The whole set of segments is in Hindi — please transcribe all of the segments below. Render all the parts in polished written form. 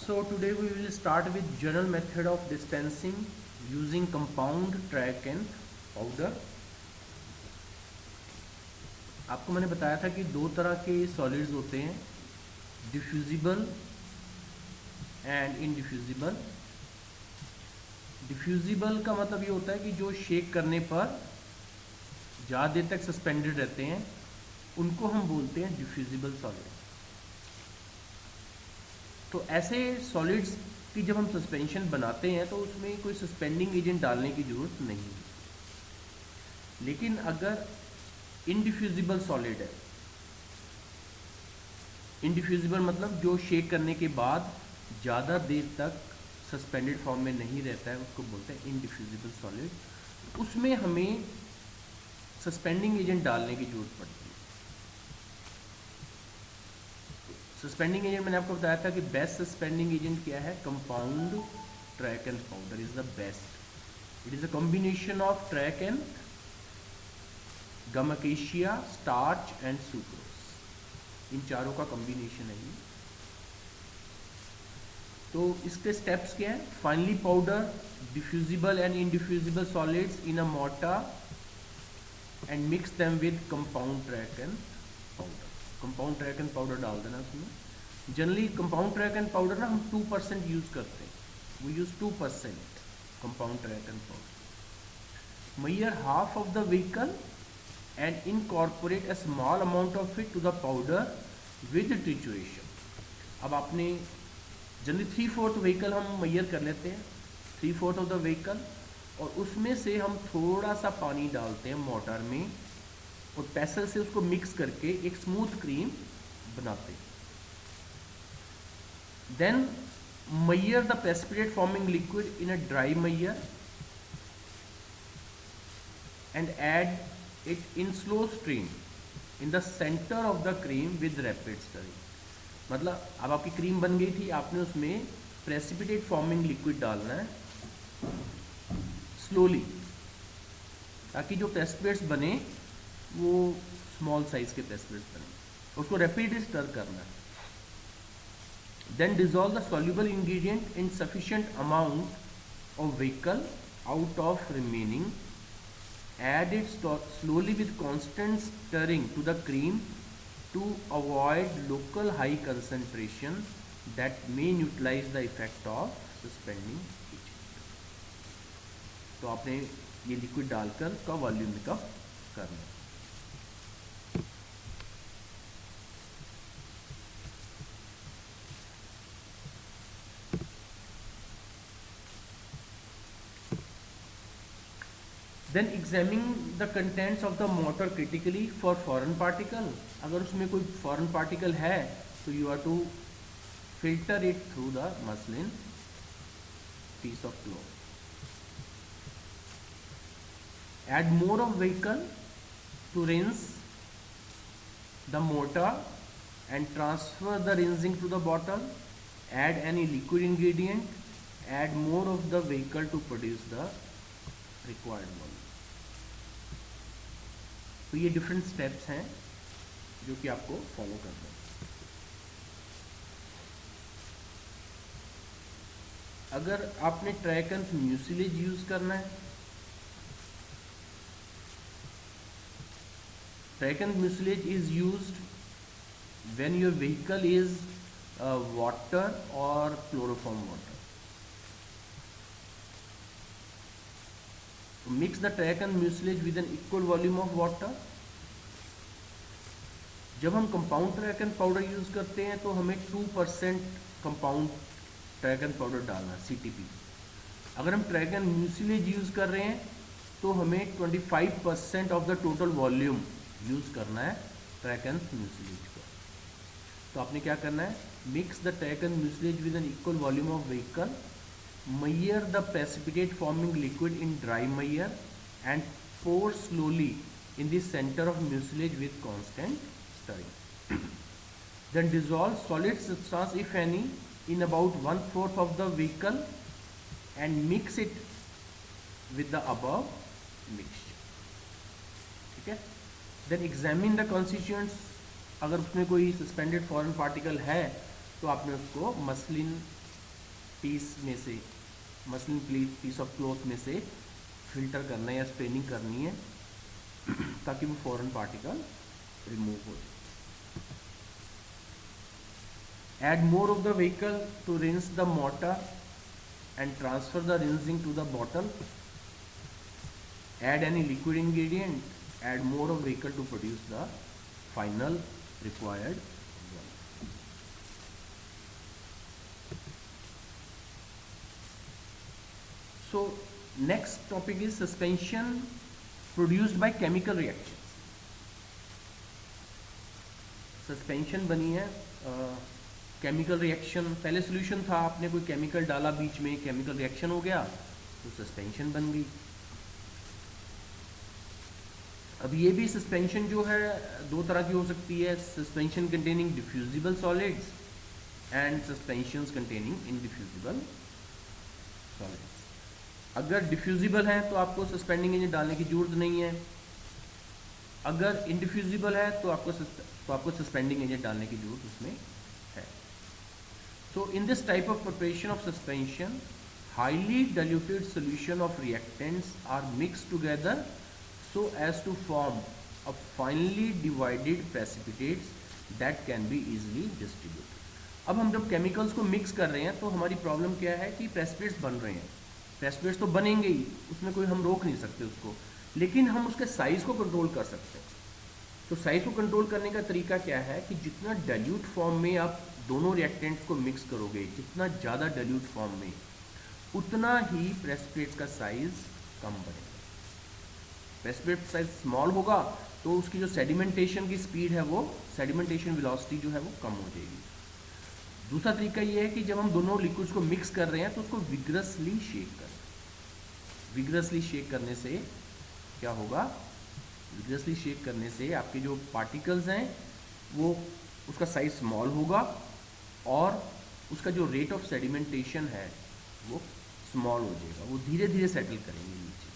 So today we will start with general method of dispensing using compound track and powder. आपको मैंने बताया था कि दो तरह के सॉलिड्स होते हैं, डिफ्यूजिबल एंड इनडिफ्यूजिबल। डिफ्यूजिबल का मतलब ये होता है कि जो शेक करने पर ज़्यादा देर तक सस्पेंडेड रहते हैं, उनको हम बोलते हैं डिफ्यूजिबल सॉलिड। तो ऐसे सॉलिड्स की जब हम सस्पेंशन बनाते हैं तो उसमें कोई सस्पेंडिंग एजेंट डालने की ज़रूरत नहीं है। लेकिन अगर इनडिफ्यूजिबल सॉलिड है, इनडिफ्यूजिबल मतलब जो शेक करने के बाद ज़्यादा देर तक सस्पेंडेड फॉर्म में नहीं रहता है, उसको बोलते हैं इनडिफ्यूजिबल सॉलिड। उसमें हमें सस्पेंडिंग एजेंट डालने की ज़रूरत पड़ती है। सस्पेंडिंग एजेंट मैंने आपको बताया था कि बेस्ट सस्पेंडिंग एजेंट क्या है, compound tragacanth powder is the best. It is a combination of tragacanth gum acacia, starch and sucrose, इन चारों का कॉम्बिनेशन है ये। तो इसके स्टेप्स क्या है, finally powder diffusible and indiffusible solids in a mortar and mix them with compound tragacanth powder. Compound tragacanth powder डाल देना उसमें। Generally compound tragacanth powder ना हम 2% यूज़ करते हैं, we use 2% compound track and powder. Measure half of the vehicle and incorporate a small amount of it to the powder with trituration. अब आपने जनरली 3/4 व्हीकल हम मेजर कर लेते हैं, 3/4 ऑफ द व्हीकल, और उसमें से हम थोड़ा सा पानी डालते हैं मोटर में और पैसल से उसको मिक्स करके एक स्मूथ क्रीम बनाते हैं। Then measure the precipitate forming liquid in a dry measure and add it in slow stream in the center of the cream with rapid stirring. मतलब अब आपकी क्रीम बन गई थी, आपने उसमें प्रेसिपिटेट फॉर्मिंग लिक्विड डालना है स्लोली, ताकि जो प्रेसिपिटेट्स बने वो स्मॉल साइज के प्रेसिपिटेट्स बने, उसको रैपिडली स्टर करना है। Then dissolve the soluble ingredient in sufficient amount of vehicle out of remaining. Add it slowly with constant stirring to the cream to avoid local high concentration that may neutralize the effect of suspending agent. तो आपने ये लिक्विड डालकर का वॉल्यूम मेकअप करना। Then examine the contents of the mortar critically for foreign particle. अगर उसमें कोई foreign particle है तो you are to filter it through the muslin piece of cloth. Add more of vehicle to rinse the mortar and transfer the rinsing to the bottle. Add any liquid ingredient. Add more of the vehicle to produce the required volume. तो ये डिफरेंट स्टेप्स हैं जो कि आपको फॉलो करना है। अगर आपने ट्रैक एंड म्यूसिलेज यूज करना है, track and mucilage is used when your vehicle is water और chloroform water. Mix the track and mucilage with an equal volume of water. जब हम compound tragacanth powder use करते हैं तो हमें 2% कंपाउंड ट्रैक एंड पाउडर डालना है, CTP। अगर हम ट्रैक एंड म्यूसिलेज यूज कर रहे हैं तो हमें 25% of the total volume use करना है ट्रैक एंड म्यूसिलेज का। तो आपने क्या करना है, mix the track and mucilage with an equal volume of vehicle, measure the precipitate forming liquid in dry measure and pour slowly in the center of mucilage with constant stirring. Then dissolve solid substance, if any, in about 1/4 of the vehicle and mix it with the above mixture. ठीक है। Then examine the constituents. अगर उसमें कोई suspended foreign particle है तो आपने उसको मसलिन पीस में से, मसलिन पीस ऑफ क्लॉथ में से फिल्टर करना है या स्ट्रेनिंग करनी है ताकि वो फॉरेन पार्टिकल रिमूव हो जाए। Add more of the vehicle to rinse the mortar and transfer the rinsing to the bottle. Add any liquid ingredient. Add more of vehicle to produce the final required result. So next topic is suspension produced by chemical reactions. Suspension बनी है केमिकल रिएक्शन, पहले सॉल्यूशन था, आपने कोई केमिकल डाला बीच में, केमिकल रिएक्शन हो गया तो सस्पेंशन बन गई। अब ये भी सस्पेंशन जो है दो तरह की हो सकती है, suspension containing diffusible solids and suspensions containing indiffusible solids. अगर डिफ्यूजिबल है तो आपको सस्पेंडिंग एजेंट डालने की जरूरत नहीं है, अगर इनडिफ्यूजिबल है तो आपको सस्पेंडिंग एजेंट डालने की जरूरत उसमें है। So in this type of preparation of suspension, highly diluted solution of reactants are mixed together so as to form a finely divided precipitates that can be easily distributed. अब हम जब केमिकल्स को मिक्स कर रहे हैं तो हमारी प्रॉब्लम क्या है कि प्रेसिपिटेट्स बन रहे हैं, प्रेसिपिटेट्स तो बनेंगे ही, उसमें कोई हम रोक नहीं सकते उसको, लेकिन हम उसके साइज को कंट्रोल कर सकते हैं। तो साइज को कंट्रोल करने का तरीका क्या है कि जितना डाइल्यूट फॉर्म में आप दोनों रिएक्टेंट्स को मिक्स करोगे, जितना ज़्यादा डाइल्यूट फॉर्म में, उतना ही प्रेसिपिटेट्स का साइज कम बनेगा। प्रेसिपिटेट साइज स्मॉल होगा तो उसकी जो सेडिमेंटेशन की स्पीड है, वो सेडिमेंटेशन वेलोसिटी जो है वो कम हो जाएगी। दूसरा तरीका ये है कि जब हम दोनों लिक्विड्स को मिक्स कर रहे हैं तो उसको विग्रसली शेक करें। विग्रसली शेक करने से क्या होगा, विग्रसली शेक करने से आपके जो पार्टिकल्स हैं वो, उसका साइज स्मॉल होगा और उसका जो रेट ऑफ सेडिमेंटेशन है वो स्मॉल हो जाएगा, वो धीरे धीरे सेटल करेंगे नीचे।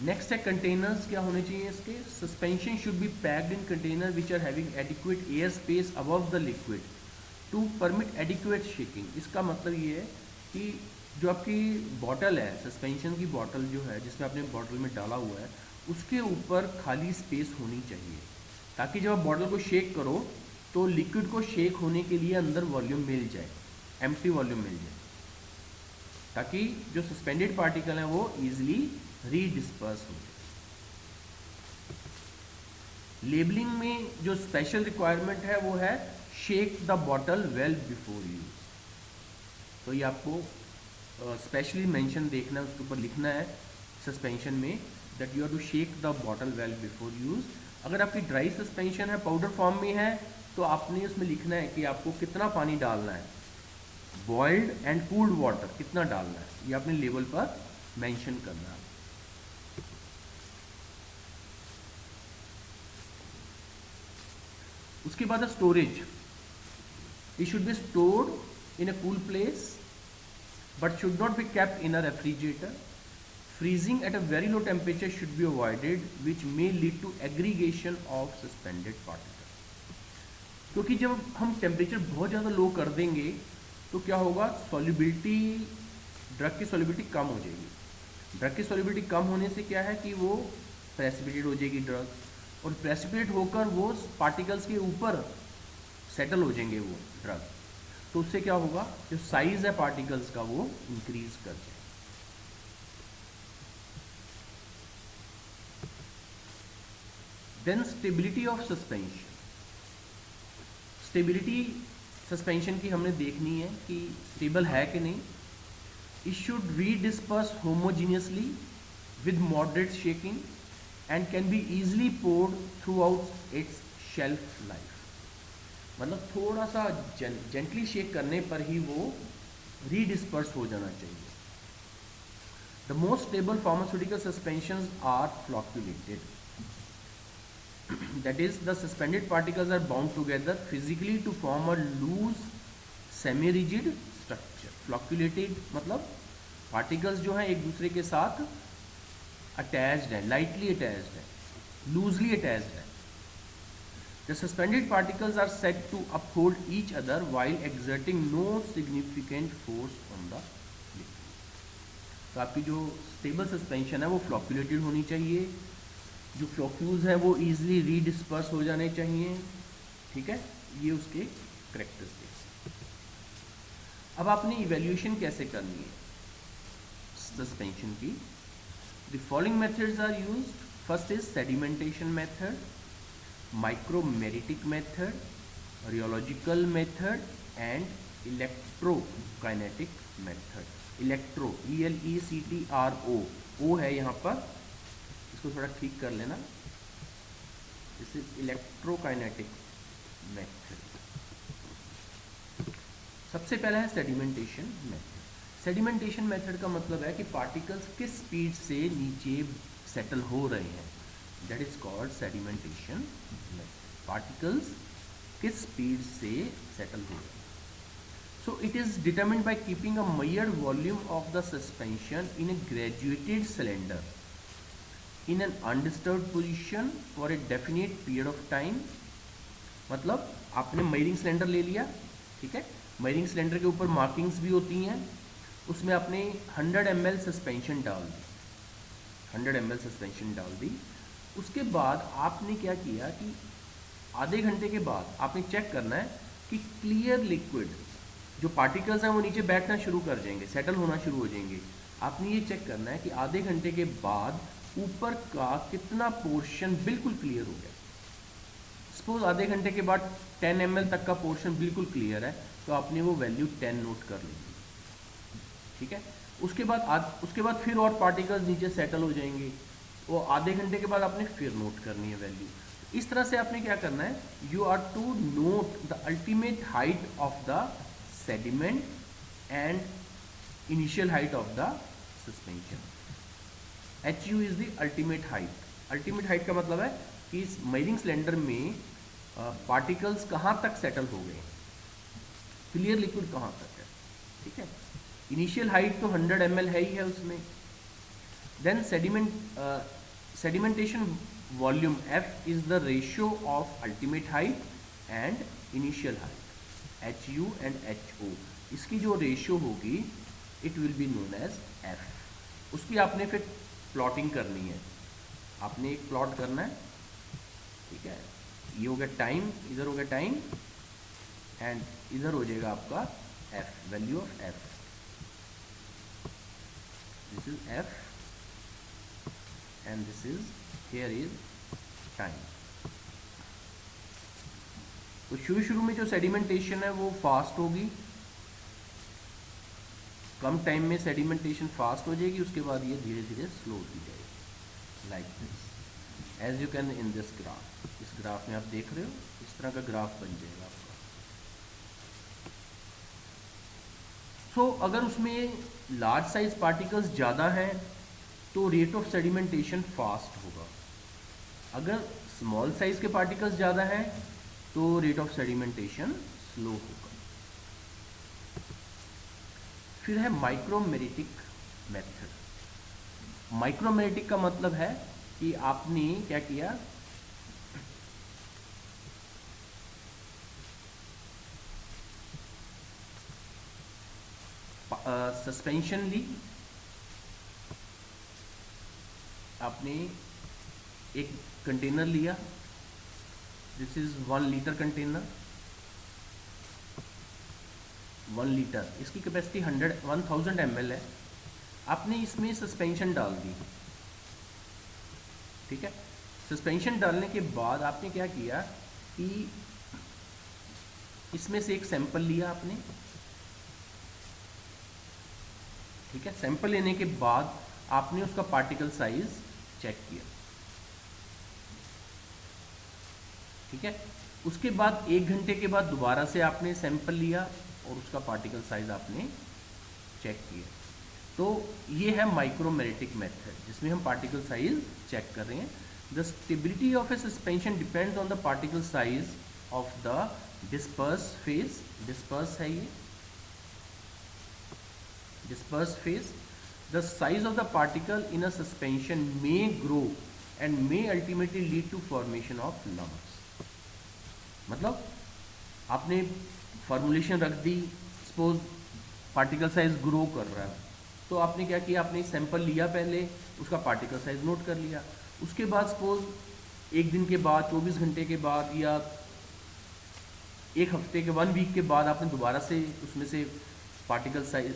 नेक्स्ट है कंटेनर्स, क्या होने चाहिए इसके। Suspension should be packed in container which are having adequate air space above the liquid to permit adequate shaking. इसका मतलब ये है कि जो आपकी बॉटल है, सस्पेंशन की बॉटल जो है जिसमें आपने बॉटल में डाला हुआ है, उसके ऊपर खाली स्पेस होनी चाहिए ताकि जब आप बॉटल को शेक करो तो लिक्विड को शेक होने के लिए अंदर वॉल्यूम मिल जाए, एम्प्टी वॉल्यूम मिल जाए, ताकि जो सस्पेंडेड पार्टिकल हैं वो ईजिली रीडिस्पर्स हो जाए। लेबलिंग में जो स्पेशल रिक्वायरमेंट है वो है shake the bottle well before use. तो ये आपको स्पेशली मेंशन देखना है, उसके ऊपर लिखना है सस्पेंशन में that you have to shake the bottle well before use. अगर आपकी ड्राई सस्पेंशन है, पाउडर फॉर्म में है, तो आपने उसमें लिखना है कि आपको कितना पानी डालना है, बॉइल्ड एंड कूल्ड वाटर कितना डालना है, ये आपने लेबल पर मेंशन करना है। उसके बाद है storage. It should be stored in a cool place but should not be kept in a refrigerator. Freezing at a very low temperature should be avoided, which may lead to aggregation of suspended particles. क्योंकि जब हम टेम्परेचर बहुत ज़्यादा लो कर देंगे तो क्या होगा, सॉल्युबिलिटी, ड्रग की सॉल्युबिलिटी कम हो जाएगी। ड्रग की सॉल्युबिलिटी कम होने से क्या है कि वो प्रेसिपिटेट हो जाएगी ड्रग, और प्रेसिपिटेट होकर वो पार्टिकल्स के ऊपर सेटल हो जाएंगे वो ड्रग, तो उससे क्या होगा, जो साइज है पार्टिकल्स का वो इंक्रीज कर जाए। Then stability of suspension. Stability suspension की हमने देखनी है कि स्टेबल है कि नहीं। It should redisperse homogeneously with moderate shaking and can be easily poured through out its shelf life. मतलब थोड़ा सा जेंटली शेक करने पर ही वो रीडिस्पर्स हो जाना चाहिए। The most stable pharmaceutical suspensions are flocculated, that is the suspended particles are bound together physically to form a loose semi rigid structure. Flocculated मतलब पार्टिकल्स जो हैं एक दूसरे के साथ अटैच्ड है, लाइटली अटैच्ड है, लूजली अटैच्ड है, The suspended particles are said to uphold each other while exerting no significant force on the liquid. तो आपकी जो स्टेबल सस्पेंशन है वो फ्लॉक्यूलेटेड होनी चाहिए, जो फ्लॉक्यूल्स हैं वो ईजिली रीडिस्पर्स हो जाने चाहिए, ठीक है, ये उसके करेक्टरिस्टिक्स। अब आपने इवेल्यूएशन कैसे करनी है सस्पेंशन की? The following methods are used. First is sedimentation method, micromeritic method, rheological method and electrokinetic method. Electro ELECTRO, O है यहाँ पर, इसको थोड़ा ठीक कर लेना, दिस इज इलेक्ट्रोकाइनेटिक मेथड। सबसे पहला है सेडिमेंटेशन मेथड। सेडिमेंटेशन मेथड का मतलब है कि पार्टिकल्स किस स्पीड से नीचे सेटल हो रहे हैं, that is called sedimentation method. Particles किस स्पीड से सेटल हो रहे हैं। So it is determined by keeping a measured volume of the suspension in A graduated cylinder in an undisturbed position for a definite period of time। मतलब आपने मेजरिंग सिलेंडर ले लिया, ठीक है, मेजरिंग सिलेंडर के ऊपर मार्किंग्स भी होती हैं, उसमें आपने 100 ml सस्पेंशन डाल दी, 100 ml सस्पेंशन डाल दी। उसके बाद आपने क्या किया कि आधे घंटे के बाद आपने चेक करना है कि क्लियर लिक्विड, जो पार्टिकल्स हैं वो नीचे बैठना शुरू कर जाएंगे, सेटल होना शुरू हो जाएंगे। आपने ये चेक करना है कि आधे घंटे के बाद ऊपर का कितना पोर्शन बिल्कुल क्लियर हो गया। सपोज आधे घंटे के बाद 10 ml तक का पोर्शन बिल्कुल क्लियर है, तो आपने वो वैल्यू 10 नोट कर ली, ठीक है। उसके बाद फिर और पार्टिकल्स नीचे सेटल हो जाएंगे, वो आधे घंटे के बाद आपने फिर नोट करनी है वैल्यू। इस तरह से आपने क्या करना है, you are to note the ultimate height of the sediment and initial height of the suspension. HU is the ultimate height. Ultimate height का मतलब है कि इस मेजरिंग सिलेंडर में पार्टिकल्स कहाँ तक सेटल हो गए, क्लियर लिक्विड कहाँ तक है, ठीक है। इनिशियल हाइट तो 100 ml है ही है उसमें। Then sedimentation volume F is the ratio of ultimate height and initial height, HU and HO। इसकी जो रेशियो होगी it will be known as F। उसकी आपने फिर प्लॉटिंग करनी है, आपने एक प्लॉट करना है, ठीक है। ये हो गया टाइम, इधर हो गया टाइम, एंड इधर हो जाएगा आपका F, value of F। This is F and this is, here is time. तो शुरू में जो सेडिमेंटेशन है वो फास्ट होगी, कम टाइम में सेडिमेंटेशन फास्ट हो जाएगी, उसके बाद ये धीरे धीरे स्लो होती जाएगी, like this as you can in this graph. इस ग्राफ में आप देख रहे हो, इस तरह का ग्राफ बन जाएगा आपका। सो अगर उसमें लार्ज साइज पार्टिकल्स ज़्यादा हैं तो रेट ऑफ सेडिमेंटेशन फास्ट होगा, अगर स्मॉल साइज के पार्टिकल्स ज़्यादा हैं तो रेट ऑफ सेडिमेंटेशन स्लो होगा। फिर है माइक्रोमेरिटिक मेथड। माइक्रोमेरिटिक का मतलब है कि आपने क्या किया, सस्पेंशन ली, आपने एक कंटेनर लिया, this is 1 litre container, 1 litre, इसकी कैपेसिटी 1000 ml है। आपने इसमें सस्पेंशन डाल दी, ठीक है। सस्पेंशन डालने के बाद आपने क्या किया कि इसमें से एक सैंपल लिया आपने, ठीक है। सैंपल लेने के बाद आपने उसका पार्टिकल साइज चेक किया, ठीक है। उसके बाद 1 घंटे के बाद दोबारा से आपने सैंपल लिया और उसका पार्टिकल साइज आपने चेक किया। तो ये है माइक्रोमेरिटिक मेथड, जिसमें हम पार्टिकल साइज चेक कर रहे हैं। The stability of A suspension depends on the particle size of the disperse phase. Disperse है ये, disperse phase. The size of the particle in a suspension may grow and may ultimately lead to formation of lumps। मतलब आपने फॉर्मुलेशन रख दी, सपोज पार्टिकल साइज ग्रो कर रहा है, तो आपने क्या किया, आपने सैंपल लिया पहले, उसका पार्टिकल साइज नोट कर लिया, उसके बाद सपोज एक दिन के बाद, 24 घंटे के बाद, या एक हफ्ते के 1 वीक के बाद आपने दोबारा से उसमें से पार्टिकल साइज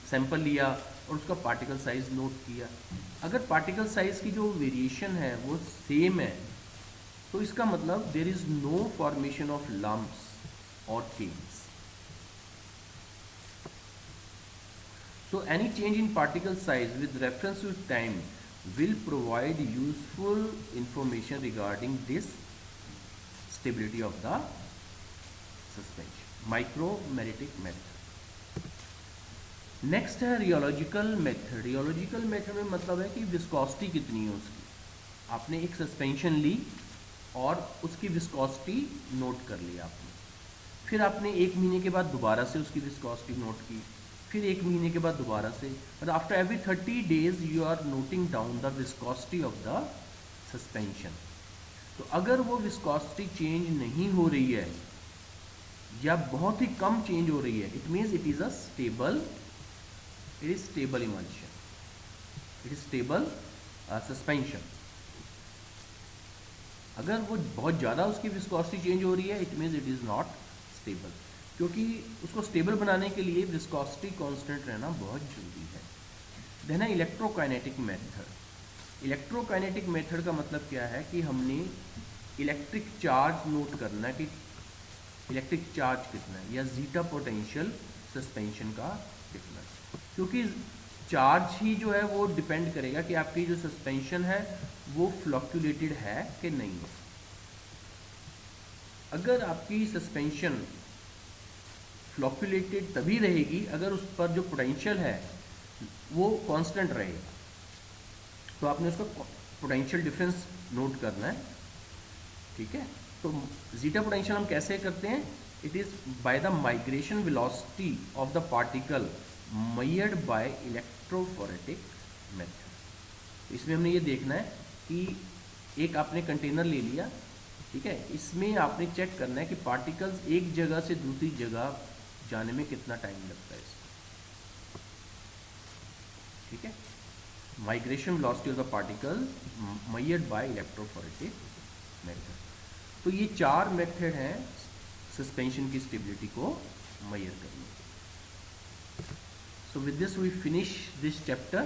सैंपल लिया और उसका पार्टिकल साइज नोट किया। अगर पार्टिकल साइज की जो वेरिएशन है वो सेम है, तो इसका मतलब there is no formation of lumps और chains. So any change in particle size with reference to time will provide useful information regarding this stability of the suspension. Micrometric method. Next है रियोलॉजिकल मेथड। रियोलॉजिकल मेथड में मतलब है कि विस्कोसिटी कितनी है उसकी। आपने एक सस्पेंशन ली और उसकी विस्कोसिटी नोट कर लिया आपने, फिर आपने 1 महीने के बाद दोबारा से उसकी विस्कोसिटी नोट की, फिर 1 महीने के बाद दोबारा से, मतलब after every 30 days you are noting down the viscosity of the suspension. तो अगर वो विस्कोसिटी चेंज नहीं हो रही है या बहुत ही कम चेंज हो रही है, it means it is a stable, it is stable emulsion, it is stable suspension. अगर वो बहुत ज़्यादा उसकी विस्कोसिटी चेंज हो रही है, it means it is not stable, क्योंकि उसको स्टेबल बनाने के लिए विस्कोसिटी कांस्टेंट रहना बहुत जरूरी है। देन है इलेक्ट्रोकाइनेटिक मेथड। इलेक्ट्रोकाइनेटिक मेथड का मतलब क्या है कि हमने इलेक्ट्रिक चार्ज नोट करना है कि इलेक्ट्रिक चार्ज कितना है, या जीटा पोटेंशियल सस्पेंशन का कितना है, क्योंकि चार्ज ही जो है वो डिपेंड करेगा कि आपकी जो सस्पेंशन है वो फ्लक्चुएटेड है कि नहीं है। अगर आपकी सस्पेंशन फ्लक्चुएटेड तभी रहेगी अगर उस पर जो पोटेंशियल है वो कांस्टेंट रहेगा। तो आपने उसका पोटेंशियल डिफरेंस नोट करना है, ठीक है। तो जीटा पोटेंशियल हम कैसे करते हैं, it is by the migration velocity of the particle measured by electrophoretic method. इसमें हमने ये देखना है कि एक आपने कंटेनर ले लिया, ठीक है, इसमें आपने चेक करना है कि पार्टिकल्स एक जगह से दूसरी जगह जाने में कितना टाइम लगता है इसको, ठीक है। Migration velocity of the particle measured by electrophoretic method. तो ये 4 मेथड हैं सस्पेंशन की स्टेबिलिटी को मेजर करने। So with this we finish this chapter.